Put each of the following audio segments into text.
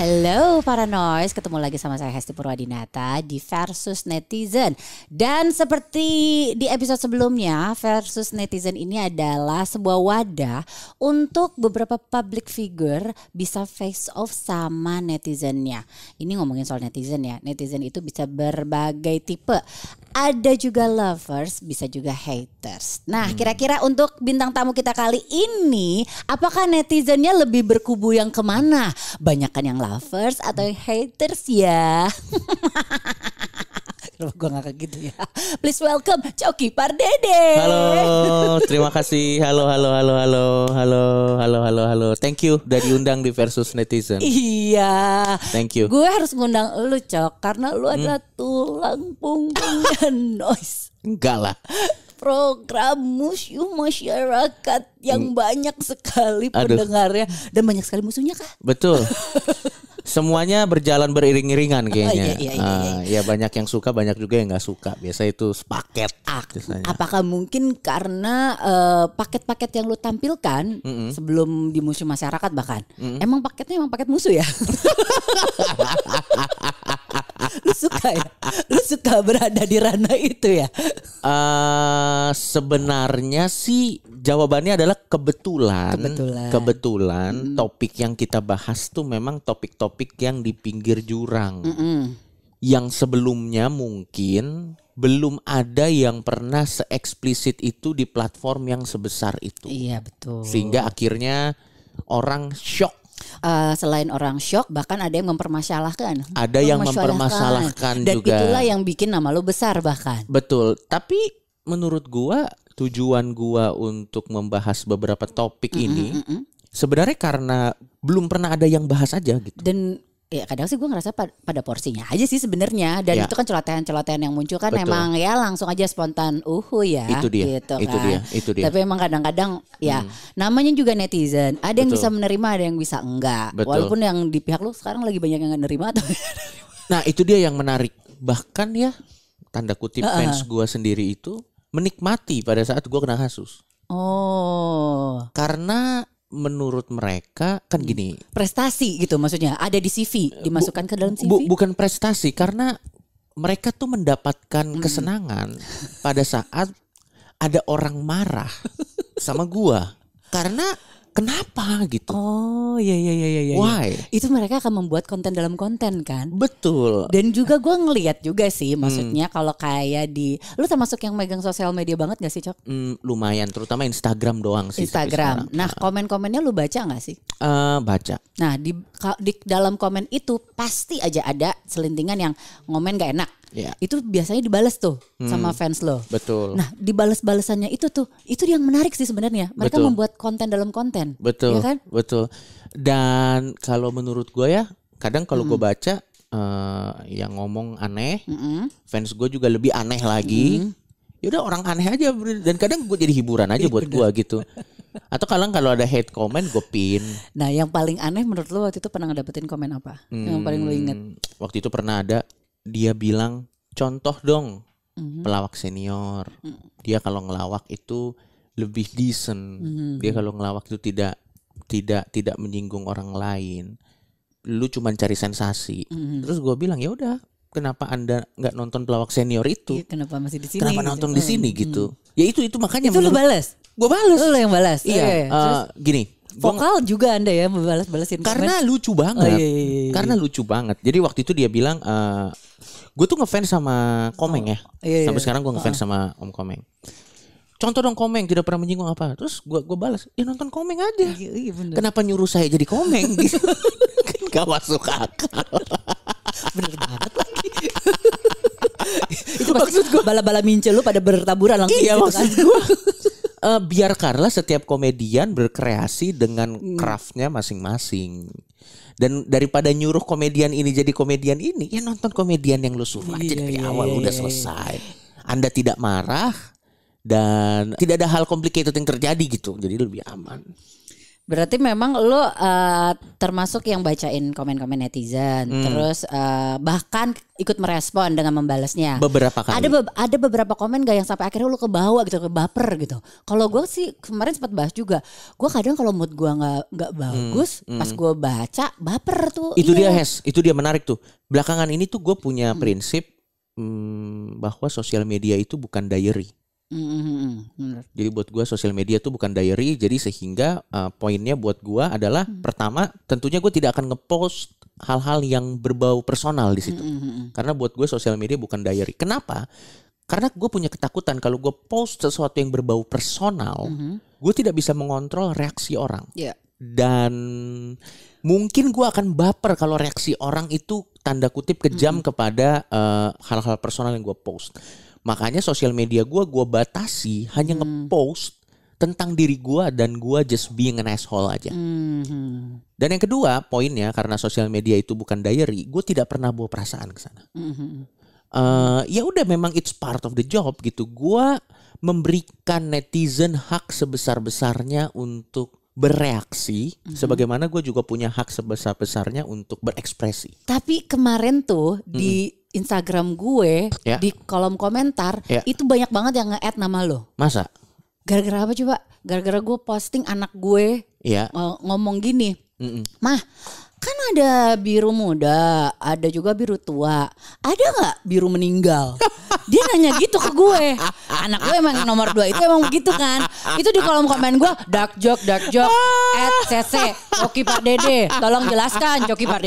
Halo para noise, ketemu lagi sama saya Hesti Purwadinata di Versus Netizen. Dan seperti di episode sebelumnya, Versus Netizen ini adalah sebuah wadah untuk beberapa public figure bisa face off sama netizennya. Ini ngomongin soal netizen ya, netizen itu bisa berbagai tipe. Ada juga lovers, bisa juga haters. Nah, kira-kira untuk bintang tamu kita kali ini, apakah netizennya lebih berkubu yang kemana? Banyakan yang lovers atau yang haters ya? Kenapa gue ngakak gitu ya? Please welcome Coki Pardede. Halo, terima kasih. Halo. Thank you udah diundang di Versus Netizen. Iya. Thank you. Gue harus ngundang lu, Cok, karena lu adalah tulang punggungnya noise. Enggak lah. Program musuh masyarakat yang banyak sekali pendengarnya dan banyak sekali musuhnya kah? Betul. Semuanya berjalan beriring-iringan kayaknya. Iya. Ya banyak yang suka, banyak juga yang nggak suka. Biasa itu sepaket. Apakah mungkin karena paket-paket yang lu tampilkan sebelum di musuh masyarakat bahkan emang paketnya emang paket musuh ya? Lu suka ya? Lu suka berada di ranah itu ya? Sebenarnya sih jawabannya adalah kebetulan. Topik yang kita bahas tuh memang topik-topik yang di pinggir jurang. Yang sebelumnya mungkin belum ada yang pernah se-eksplisit itu di platform yang sebesar itu. Iya betul. Sehingga akhirnya orang shock. Selain orang shock, bahkan ada yang mempermasalahkan. Ada yang mempermasalahkan dan juga. Dan itulah yang bikin nama lo besar bahkan. Betul. Tapi menurut gua tujuan gua untuk membahas beberapa topik ini sebenarnya karena belum pernah ada yang bahas aja gitu. Dan ya kadang sih gue ngerasa pada porsinya aja sih sebenarnya. Dan itu kan celotehan-celotehan yang muncul kan. Betul. Emang ya langsung aja spontan ya. Itu dia, gitu itu kan. dia. Tapi emang kadang-kadang ya namanya juga netizen. Ada yang bisa menerima, ada yang bisa enggak. Betul. Walaupun yang di pihak lu sekarang lagi banyak yang gak nerima atau Nah itu dia yang menarik. Bahkan ya tanda kutip fans gue sendiri itu menikmati pada saat gue kena kasus. Karena menurut mereka kan gini, prestasi gitu maksudnya, ada di CV, dimasukkan ke dalam CV. Bukan prestasi, karena mereka tuh mendapatkan kesenangan pada saat ada orang marah sama gua. Karena kenapa gitu? Iya. Why? Itu mereka akan membuat konten dalam konten kan? Betul. Dan juga gue ngelihat juga sih, maksudnya kalau kayak lu termasuk yang megang sosial media banget gak sih, Cok? Lumayan, terutama Instagram doang sih. Instagram. Nah, komen-komennya lu baca gak sih? Baca. Nah, di dalam komen itu pasti aja ada selintingan yang ngomen gak enak. Yeah. Itu biasanya dibales tuh sama fans lo. Betul. Nah, dibales-balesannya itu yang menarik sih sebenarnya. Mereka membuat konten dalam konten. Betul. Ya kan? Betul. Dan kalau menurut gue ya, kadang kalau gue baca yang ngomong aneh, fans gue juga lebih aneh lagi. Ya udah orang aneh aja, dan kadang gue jadi hiburan aja buat gue gitu. Atau kalau ada hate comment gue pin. Nah, yang paling aneh menurut lo waktu itu pernah ngedapetin komen apa? Yang paling lo inget? Waktu itu pernah ada dia bilang, contoh dong pelawak senior. Dia kalau ngelawak itu lebih decent. Dia kalau ngelawak itu tidak menyinggung orang lain. Lu cuma cari sensasi. Terus gue bilang, ya udah, kenapa Anda nggak nonton pelawak senior itu? Iya, kenapa masih di sini? Kenapa nonton di sini gitu? Ya itu makanya. Itu lu balas? Gue balas. Lu yang balas? Iya. Gini. Vokal juga Anda ya membalas-balasin komen. Karena lucu banget. Iya. Karena lucu banget. Jadi waktu itu dia bilang, gue tuh ngefans sama Komeng ya. Iya. Sampai sekarang gue ngefans sama Om Komeng. Contoh dong Komeng, tidak pernah menyinggung apa. Terus gue balas, ya nonton Komeng aja. Iya, kenapa nyuruh saya jadi Komeng gitu? Kan gak masuk akal. Bener banget lagi. Itu maksud gue bala-bala mince lu pada bertaburan langsung. Iya, gitu maksud gue. Biarkanlah setiap komedian berkreasi dengan craftnya masing-masing. Dan daripada nyuruh komedian ini jadi komedian ini, ya nonton komedian yang lu suruh aja dari awal udah selesai. Anda tidak marah dan tidak ada hal complicated yang terjadi gitu, jadi lebih aman. Berarti memang lo termasuk yang bacain komen-komen netizen, terus bahkan ikut merespon dengan membalasnya. Beberapa kali. Ada beberapa komen gak yang sampai akhirnya lo kebawa gitu, kebaper gitu. Kalau gue sih kemarin sempat bahas juga. Gue kadang kalau mood gue nggak bagus, pas gue baca baper tuh. Itu dia itu dia menarik tuh. Belakangan ini tuh gue punya prinsip bahwa sosial media itu bukan diary. Jadi buat gue sosial media tuh bukan diary. Jadi sehingga poinnya buat gue adalah pertama tentunya gue tidak akan ngepost hal-hal yang berbau personal di situ. Karena buat gue sosial media bukan diary. Kenapa? Karena gue punya ketakutan kalau gue post sesuatu yang berbau personal, gue tidak bisa mengontrol reaksi orang. Dan mungkin gue akan baper kalau reaksi orang itu tanda kutip kejam kepada hal-hal personal yang gue post. Makanya sosial media gue batasi hanya ngepost tentang diri gue dan gue just being an asshole aja. Dan yang kedua poinnya, karena sosial media itu bukan diary, gue tidak pernah bawa perasaan ke sana. Ya udah, memang it's part of the job gitu. Gue memberikan netizen hak sebesar-besarnya untuk bereaksi, sebagaimana gue juga punya hak sebesar-besarnya untuk berekspresi. Tapi kemarin tuh di Instagram gue, di kolom komentar itu banyak banget yang nge-add nama lo. Masa? Gara-gara apa coba? Gara-gara gue posting anak gue ngomong gini, Mah, kan ada biru muda, ada juga biru tua, ada nggak biru meninggal? Dia nanya gitu ke gue. Anak gue emang nomor 2 itu emang begitu kan. Itu di kolom komen gue, dark joke @cc Coki Pak Dede, tolong jelaskan Coki Pak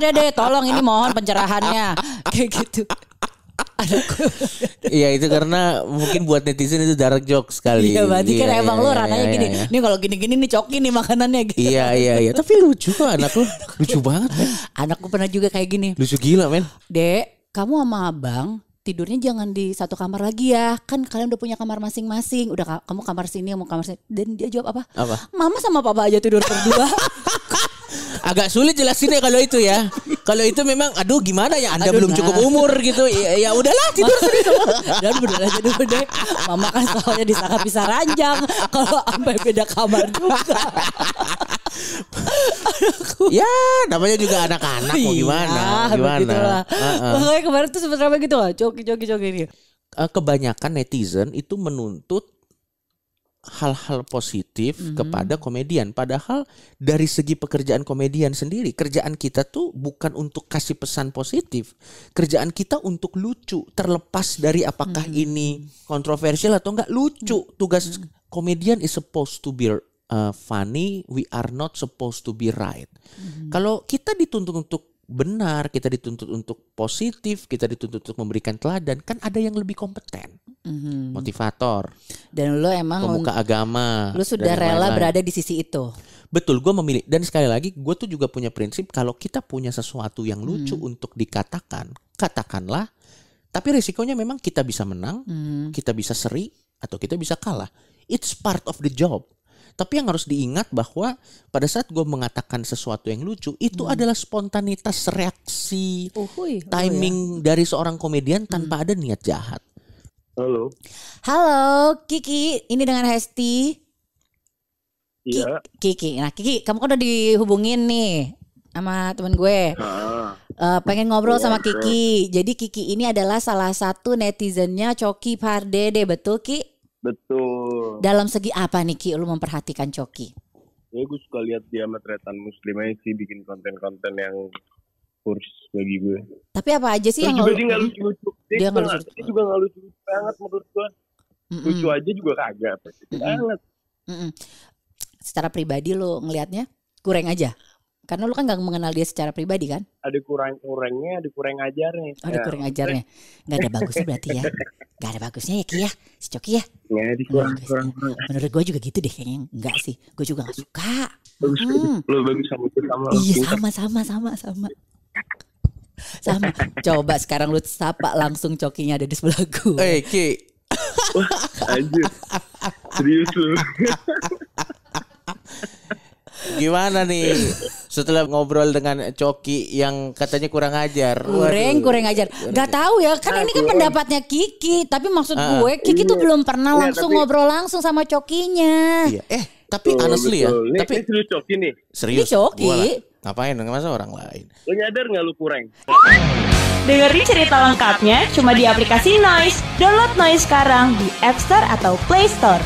Dede, tolong ini mohon pencerahannya. Kayak gitu. Iya, itu karena mungkin buat netizen itu dark joke sekali. Iya, berarti kan emang lu rananya gini. Nih kalau gini-gini nih Coki nih makanannya gitu. Iya. Tapi lucu kok anak lu. Lucu banget, men. Anakku pernah juga kayak gini. Lucu gila, men. Dek, kamu sama abang tidurnya jangan di satu kamar lagi ya. Kan kalian udah punya kamar masing-masing. Udah kamu kamar sini, kamu kamar sini. Dan dia jawab apa? Mama sama papa aja tidur berdua. Agak sulit jelasinnya kalau itu ya. Kalau itu memang aduh gimana ya, Anda belum cukup umur gitu. Ya udahlah, tidur sendiri. Dan bener aja dulu deh. Mama kan soalnya disangka pisah ranjang kalau sampai beda kamar juga. Ya namanya juga anak-anak, mau gimana. Makanya kemarin tuh sempet ramai gitu loh, Coki ini. Kebanyakan netizen itu menuntut hal-hal positif kepada komedian. Padahal dari segi pekerjaan komedian sendiri, kerjaan kita tuh bukan untuk kasih pesan positif. Kerjaan kita untuk lucu, terlepas dari apakah ini kontroversial atau enggak, lucu. Tugas komedian is supposed to be funny, we are not supposed to be right. Kalau kita dituntut untuk benar, kita dituntut untuk positif, kita dituntut untuk memberikan teladan, kan ada yang lebih kompeten, motivator, dan lo emang pemuka agama, lo sudah rela berada di sisi itu. Betul, gue memilih. Dan sekali lagi gue tuh juga punya prinsip, kalau kita punya sesuatu yang lucu untuk dikatakan, katakanlah. Tapi risikonya memang kita bisa menang, kita bisa seri, atau kita bisa kalah. It's part of the job. Tapi yang harus diingat bahwa pada saat gue mengatakan sesuatu yang lucu, itu adalah spontanitas reaksi, timing dari seorang komedian tanpa ada niat jahat. Halo Kiki, ini dengan Hesti. Iya. Kiki, nah Kiki, kamu kan udah dihubungin nih sama temen gue. Pengen ngobrol sama Kiki. Jadi Kiki ini adalah salah satu netizennya Coki Pardede, betul Ki? Betul. Dalam segi apa nih Ki lu memperhatikan Coki? Ya gue suka lihat dia matretan muslim aja sih, bikin konten-konten yang kurs bagi gue. Tapi apa aja sih yang dia nggak lucu-lucu. Dia juga nggak lucu banget menurut gue. Lucu aja juga kagak. Banget. Secara pribadi lu ngelihatnya kurang aja? Karena lu kan gak mengenal dia secara pribadi kan? Ada kurang-kurangnya, ada kurang ajarnya. Oh, ada kurang ajarnya. Gak ada bagusnya berarti ya? Gak ada bagusnya ya Ki ya? Si Coki ya? Ya, kurang. Menurut gue juga gitu deh kayaknya. Enggak sih, gue juga gak suka. Bagus, lo bagus sama. Iya, sama. Coba sekarang lu sapa langsung Cokinya ada di sebelah gue. Ki. Wah, anjir. Serius lu. Gimana nih Setelah ngobrol dengan Coki yang katanya kurang ajar. Kurang ajar. Gak tahu ya, kan ini kan pendapatnya Kiki. Tapi maksud gue, Kiki tuh belum pernah langsung ngobrol langsung sama Cokinya. Iya. Tapi honestly ya. Tapi serius Coki nih. Serius. Coki. Ngapain? Masa orang lain? Lo nyadar gak lu kurang? Dengerin cerita lengkapnya cuma di aplikasi Noise. Download Noise sekarang di App Store atau Play Store.